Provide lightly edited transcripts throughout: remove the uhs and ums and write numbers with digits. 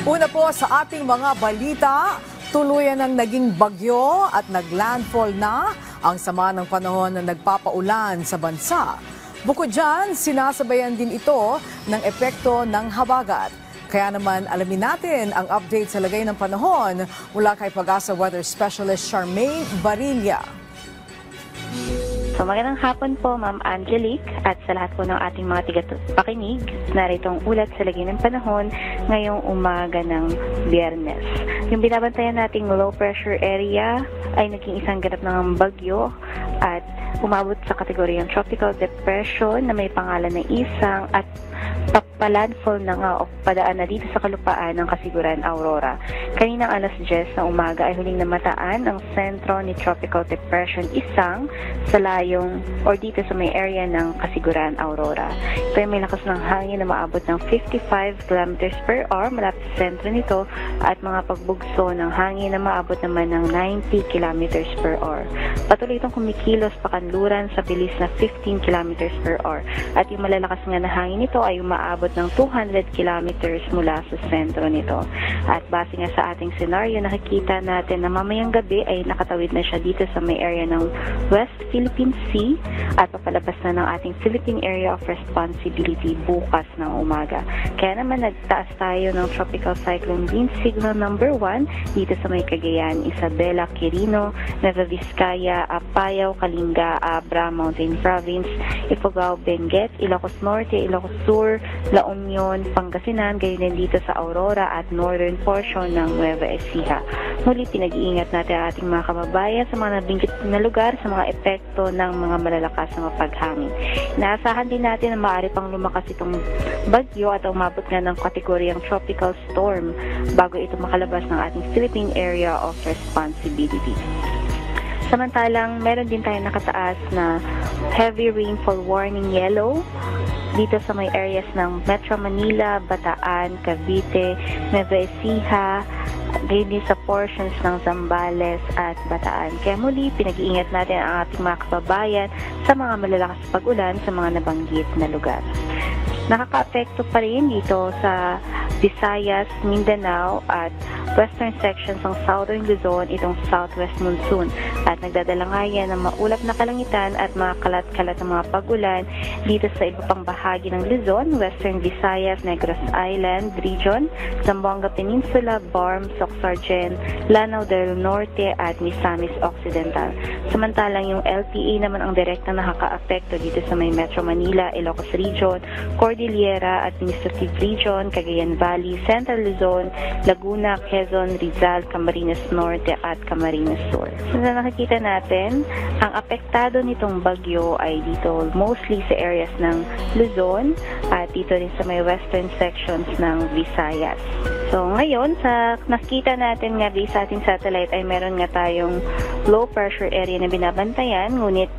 Una po sa ating mga balita, tuluyan ang naging bagyo at naglandfall na ang sama ng panahon na nagpapaulan sa bansa. Bukod dyan, sinasabayan din ito ng epekto ng habagat. Kaya naman alamin natin ang update sa lagay ng panahon mula kay Pag-asa Weather Specialist Charmaine Barilla. So magandang hapon po, Ma'am Angelique, at sa lahat po ng ating mga tigapakinig. Narito ang ulat sa lagay ng panahon ngayong umaga ng Biyernes. Yung binabantayan nating low pressure area ay naging isang ganap ng bagyo at umabot sa kategoryang tropical depression na may pangalan na Isang at papalandfall na nga o padaan na dito sa kalupaan ng Kasiguran Aurora. Kaninang alas 10 ng umaga ay huling namataan ang sentro ni Tropical Depression Isang sa layong or dito sa may area ng Kasiguran Aurora. Ito ay may lakas ng hangin na maabot ng 55 km per hour malapit sa sentro nito at mga pagbugso ng hangin na maabot naman ng 90 km per hour. Patuloy itong kumikilos pakanluran sa bilis na 15 km per hour at yung malalakas nga na hangin nito ay umaabot ng 200 kilometers mula sa sentro nito. At base nga sa ating senaryo, nakikita natin na mamayang gabi ay nakatawid na siya dito sa may area ng West Philippine Sea at papalabas na ng ating Philippine Area of Responsibility bukas ng umaga. Kaya naman nagtaas tayo ng Tropical Cyclone Wind Signal number 1 dito sa may Cagayan, Isabela, Quirino, Nueva Vizcaya, Apayao, Kalinga, Abra, Mountain Province, Ifugao, Benguet, Ilocos Norte, Ilocos Sur, La Union, Pangasinan, gayon din dito sa Aurora at northern portion ng Nueva Ecija. Muli, pinag-iingat natin ang ating mga kababayan sa mga nabinggit na lugar sa mga epekto ng mga malalakas na paghangin. Inaasahan din natin na maaari pang lumakas itong bagyo at umabot nga ng kategoryang tropical storm bago ito makalabas ng ating Philippine Area of Responsibility. Samantalang, meron din tayong nakataas na heavy rainfall warning yellow dito sa may areas ng Metro Manila, Bataan, Cavite, Nueva Ecija, gayon din sa portions ng Zambales at Bataan. Kaya muli, pinag-iingat natin ang ating mga kababayan sa mga malalakas pag-ulan sa mga nabanggit na lugar. Nakaka-apekto pa rin dito sa Visayas, Mindanao at western sections ng southern Luzon itong southwest monsoon at nagdadala nga yan ng maulap na kalangitan at mga kalat-kalat na mga pag-ulan dito sa iba pang bahagi ng Luzon, western Visayas, Negros Island region, Zamboanga Peninsula, Barm, Soxargen, Lanao del Norte at Misamis Occidental. Samantalang yung LPA naman ang direktang nakaka-apekto dito sa may Metro Manila, Ilocos Region, Cordillera, Administrative Region, Cagayan Valley, Central Luzon, Laguna, Quezon, Rizal, Camarines Norte at Camarines Sur. So nakikita natin, ang apektado nitong bagyo ay dito mostly sa areas ng Luzon at dito rin sa may western sections ng Visayas. So ngayon, sa nakita natin nga sa ating satellite ay meron nga tayong low pressure area na binabantayan, ngunit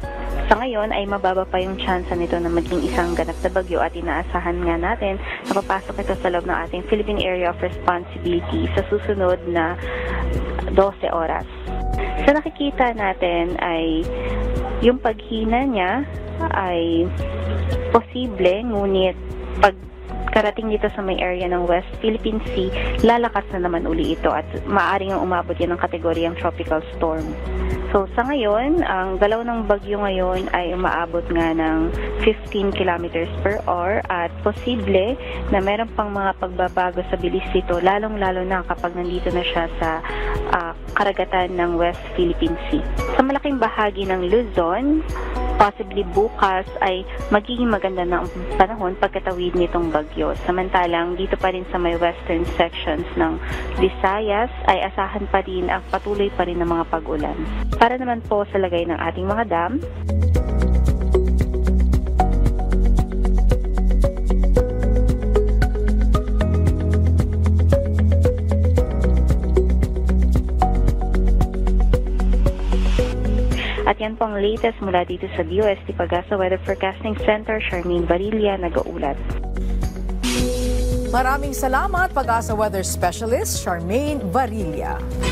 sa ngayon ay mababa pa yung chance nito na maging isang ganap na bagyo at inaasahan nga natin na papasok ito sa loob ng ating Philippine Area of Responsibility sa susunod na 12 oras. Sa nakikita natin ay yung paghina niya ay posible, ngunit pag karating dito sa may area ng West Philippine Sea, lalakas na naman uli ito at maaaring umabot yan ng kategoryang tropical storm. So sa ngayon, ang galaw ng bagyo ngayon ay umaabot nga ng 15 km per hour at posible na meron pang mga pagbabago sa bilis ito, lalong-lalo na kapag nandito na siya sa karagatan ng West Philippine Sea. Sa malaking bahagi ng Luzon, possibly bukas ay magiging maganda na ang panahon pagkatawid nitong bagyo. Samantalang dito pa rin sa may western sections ng Visayas ay asahan pa rin ang patuloy pa rin ng mga pag-ulan. Para naman po sa lagay ng ating mga dam, at yan po ang latest mula dito sa DOST Pag-asa Weather Forecasting Center, Charmaine Barilla, nag-uulat. Maraming salamat, Pag-asa Weather Specialist Charmaine Barilla.